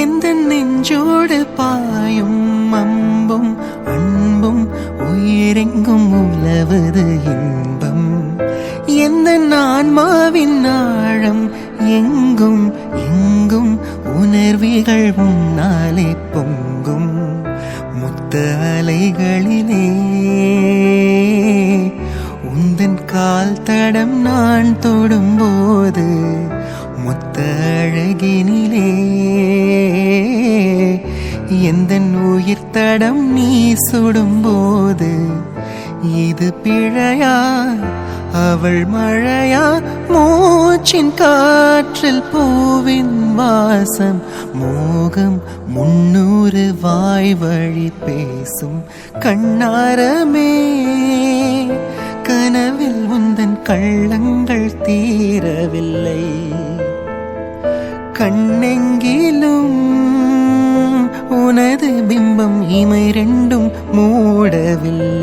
எந்த நெஞ்சோடு பாயும் அம்பும் அன்பும் உயிரெங்கும் உலவது இன்பம். எந்த ஆன்மாவின் ஆழம் எங்கும் எங்கும் உணர்விகள் உன்னாலே பொங்கும். முத்த அலைகளிலே உந்தன் கால் தடம் நான் தொடும்போது, மொத்த அழகினிலே எந்தன் உயிர் தடம் நீ சுடும்போது, இது பிழையா அவள் மழையா மூச்சின் காற்றில் பூவின் வாசம் மோகம் 300 வாய் வழி பேசும் கண்ணாரமே. கனவில் உந்தன் கள்ளங்கள் தீரவில்லை, கண்ணெங்கிலும் உனது பிம்பம் இமை ரெண்டும் மூடவில்லை.